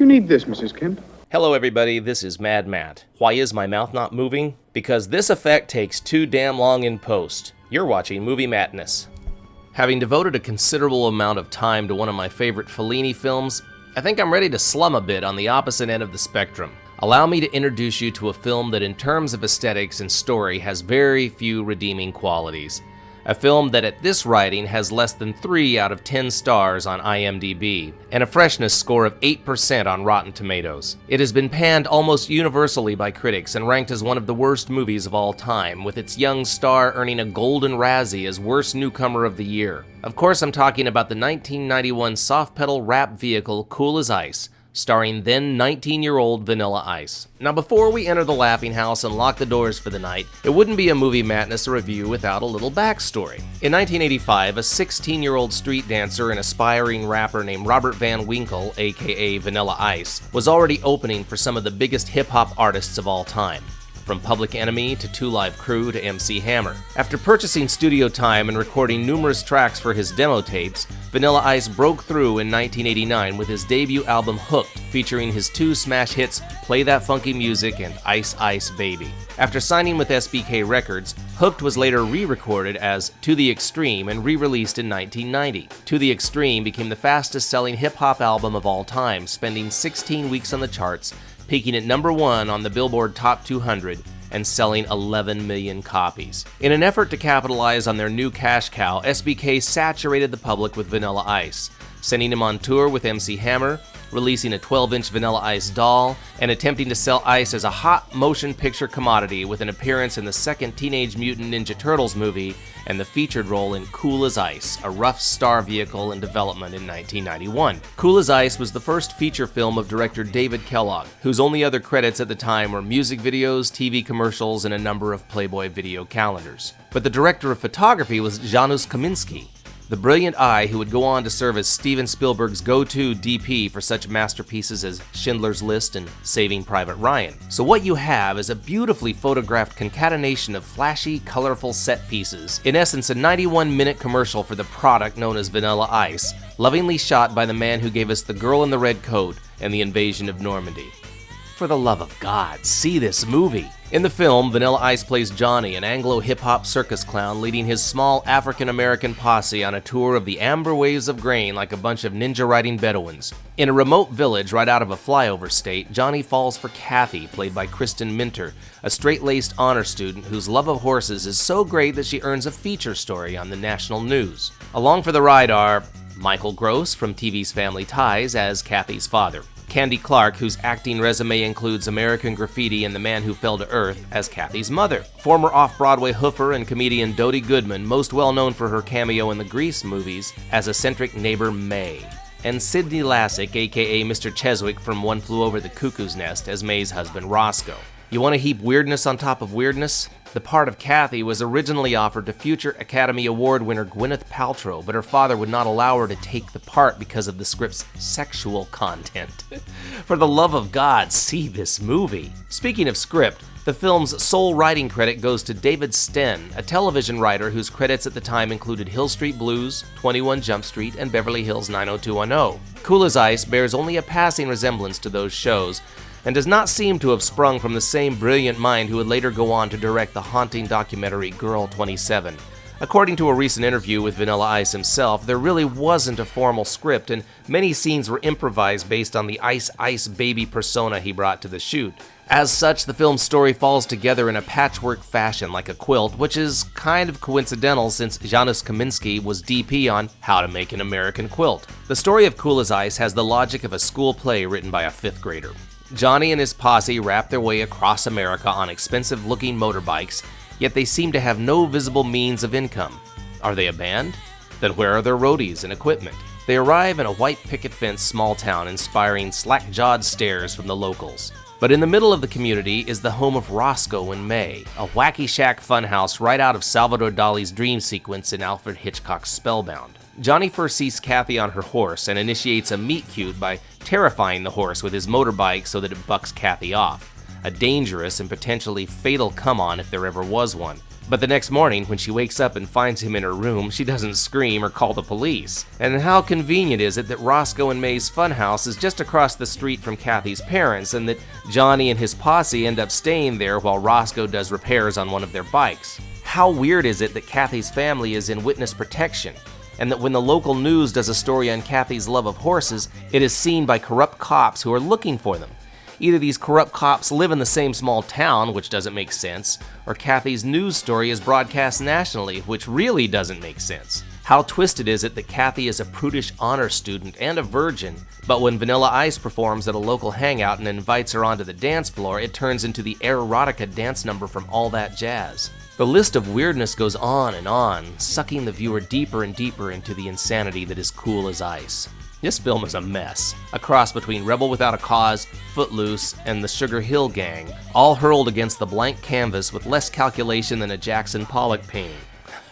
Do you need this, Mrs. Kemp? Hello everybody, this is Mad Matt. Why is my mouth not moving? Because this effect takes too damn long in post. You're watching Movie Mattness. Having devoted a considerable amount of time to one of my favorite Fellini films, I think I'm ready to slum a bit on the opposite end of the spectrum. Allow me to introduce you to a film that in terms of aesthetics and story has very few redeeming qualities. A film that at this writing has less than 3 out of 10 stars on IMDb, and a freshness score of 8% on Rotten Tomatoes. It has been panned almost universally by critics and ranked as one of the worst movies of all time, with its young star earning a Golden Razzie as Worst Newcomer of the Year. Of course, I'm talking about the 1991 soft pedal rap vehicle Cool as Ice, starring then 19-year-old Vanilla Ice. Now before we enter the laughing house and lock the doors for the night, it wouldn't be a Movie Mattness review without a little backstory. In 1985, a 16-year-old street dancer and aspiring rapper named Robert Van Winkle, aka Vanilla Ice, was already opening for some of the biggest hip-hop artists of all time. From Public Enemy to Two Live Crew to MC Hammer. After purchasing studio time and recording numerous tracks for his demo tapes, Vanilla Ice broke through in 1989 with his debut album Hooked, featuring his 2 smash hits Play That Funky Music and Ice Ice Baby. After signing with SBK Records, Hooked was later re-recorded as To the Extreme and re-released in 1990. To the Extreme became the fastest-selling hip-hop album of all time, spending 16 weeks on the charts, peaking at number 1 on the Billboard Top 200 and selling 11 million copies. In an effort to capitalize on their new cash cow, SBK saturated the public with Vanilla Ice, sending him on tour with MC Hammer, releasing a 12-inch Vanilla Ice doll, and attempting to sell Ice as a hot motion picture commodity with an appearance in the second Teenage Mutant Ninja Turtles movie and the featured role in Cool as Ice, a rough star vehicle in development in 1991. Cool as Ice was the first feature film of director David Kellogg, whose only other credits at the time were music videos, TV commercials, and a number of Playboy video calendars. But the director of photography was Janusz Kaminski, the brilliant eye who would go on to serve as Steven Spielberg's go-to DP for such masterpieces as Schindler's List and Saving Private Ryan. So what you have is a beautifully photographed concatenation of flashy, colorful set pieces. In essence, a 91-minute commercial for the product known as Vanilla Ice, lovingly shot by the man who gave us The Girl in the Red Coat and The Invasion of Normandy. For the love of God, see this movie! In the film, Vanilla Ice plays Johnny, an Anglo-hip-hop circus clown leading his small African-American posse on a tour of the amber waves of grain like a bunch of ninja-riding Bedouins. In a remote village right out of a flyover state, Johnny falls for Kathy, played by Kristen Minter, a straight-laced honor student whose love of horses is so great that she earns a feature story on the national news. Along for the ride are Michael Gross from TV's Family Ties as Kathy's father, Candy Clark, whose acting resume includes American Graffiti and The Man Who Fell to Earth, as Kathy's mother. Former off-Broadway hoofer and comedian Dodie Goodman, most well known for her cameo in the Grease movies, as eccentric neighbor May. And Sidney Lassick, aka Mr. Cheswick from One Flew Over the Cuckoo's Nest, as May's husband Roscoe. You want to heap weirdness on top of weirdness? The part of Kathy was originally offered to future Academy Award winner Gwyneth Paltrow, but her father would not allow her to take the part because of the script's sexual content. For the love of God, see this movie. Speaking of script, the film's sole writing credit goes to David Sten, a television writer whose credits at the time included Hill Street Blues, 21 Jump Street, and Beverly Hills 90210. Cool as Ice bears only a passing resemblance to those shows, and does not seem to have sprung from the same brilliant mind who would later go on to direct the haunting documentary Girl 27. According to a recent interview with Vanilla Ice himself, there really wasn't a formal script, and many scenes were improvised based on the Ice Ice Baby persona he brought to the shoot. As such, the film's story falls together in a patchwork fashion like a quilt, which is kind of coincidental since Janusz Kaminski was DP on How to Make an American Quilt. The story of Cool as Ice has the logic of a school play written by a 5th grader. Johnny and his posse wrap their way across America on expensive-looking motorbikes, yet they seem to have no visible means of income. Are they a band? Then where are their roadies and equipment? They arrive in a white picket fence small town inspiring slack-jawed stares from the locals. But in the middle of the community is the home of Roscoe and May, a wacky shack funhouse right out of Salvador Dali's dream sequence in Alfred Hitchcock's Spellbound. Johnny first sees Kathy on her horse and initiates a meet-cute by terrifying the horse with his motorbike so that it bucks Kathy off. A dangerous and potentially fatal come-on if there ever was one. But the next morning, when she wakes up and finds him in her room, she doesn't scream or call the police. And how convenient is it that Roscoe and May's funhouse is just across the street from Kathy's parents, and that Johnny and his posse end up staying there while Roscoe does repairs on one of their bikes. How weird is it that Kathy's family is in witness protection, and that when the local news does a story on Kathy's love of horses, it is seen by corrupt cops who are looking for them. Either these corrupt cops live in the same small town, which doesn't make sense, or Kathy's news story is broadcast nationally, which really doesn't make sense. How twisted is it that Kathy is a prudish honor student and a virgin, but when Vanilla Ice performs at a local hangout and invites her onto the dance floor, it turns into the erotica dance number from All That Jazz. The list of weirdness goes on, sucking the viewer deeper and deeper into the insanity that is Cool as Ice. This film is a mess, a cross between Rebel Without a Cause, Footloose, and the Sugar Hill Gang, all hurled against the blank canvas with less calculation than a Jackson Pollock painting.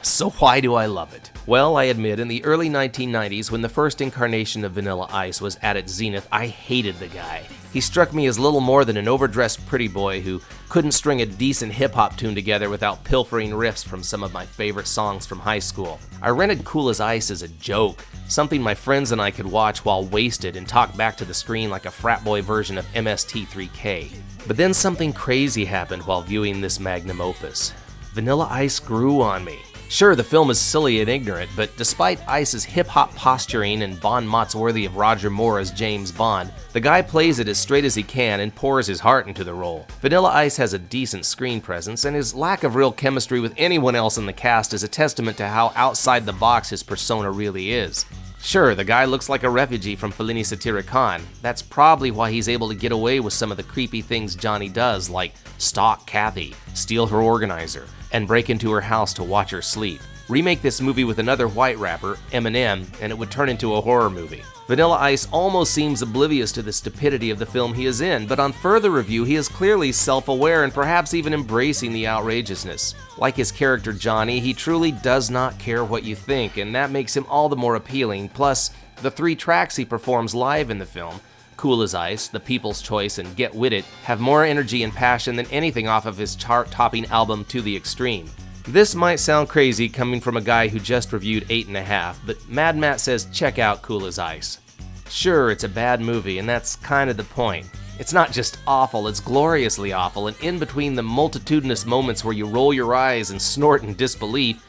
So why do I love it? Well, I admit, in the early 1990s, when the first incarnation of Vanilla Ice was at its zenith, I hated the guy. He struck me as little more than an overdressed pretty boy who couldn't string a decent hip-hop tune together without pilfering riffs from some of my favorite songs from high school. I rented Cool as Ice as a joke, something my friends and I could watch while wasted and talk back to the screen like a frat boy version of MST3K. But then something crazy happened while viewing this magnum opus. Vanilla Ice grew on me. Sure, the film is silly and ignorant, but despite Ice's hip-hop posturing and bon mots worthy of Roger Moore as James Bond, the guy plays it as straight as he can and pours his heart into the role. Vanilla Ice has a decent screen presence, and his lack of real chemistry with anyone else in the cast is a testament to how outside the box his persona really is. Sure, the guy looks like a refugee from Fellini Satyricon. That's probably why he's able to get away with some of the creepy things Johnny does, like stalk Kathy, steal her organizer, and break into her house to watch her sleep. Remake this movie with another white rapper, Eminem, and it would turn into a horror movie. Vanilla Ice almost seems oblivious to the stupidity of the film he is in, but on further review he is clearly self-aware and perhaps even embracing the outrageousness. Like his character Johnny, he truly does not care what you think, and that makes him all the more appealing. Plus, the 3 tracks he performs live in the film, Cool as Ice, The People's Choice, and Get With It, have more energy and passion than anything off of his chart-topping album To the Extreme. This might sound crazy coming from a guy who just reviewed 8.5, but Mad Matt says check out Cool as Ice. Sure, it's a bad movie, and that's kind of the point. It's not just awful, it's gloriously awful, and in between the multitudinous moments where you roll your eyes and snort in disbelief,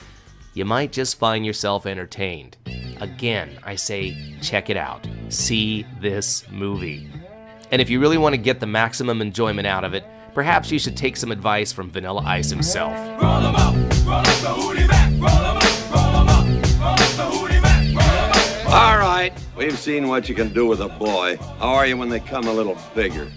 you might just find yourself entertained. Again, I say check it out. See this movie. And if you really want to get the maximum enjoyment out of it, perhaps you should take some advice from Vanilla Ice himself. Roll 'em up, roll up the hootie back, roll 'em up, roll 'em up, roll up the hootie back, roll 'em up. All right, we've seen what you can do with a boy. How are you when they come a little bigger?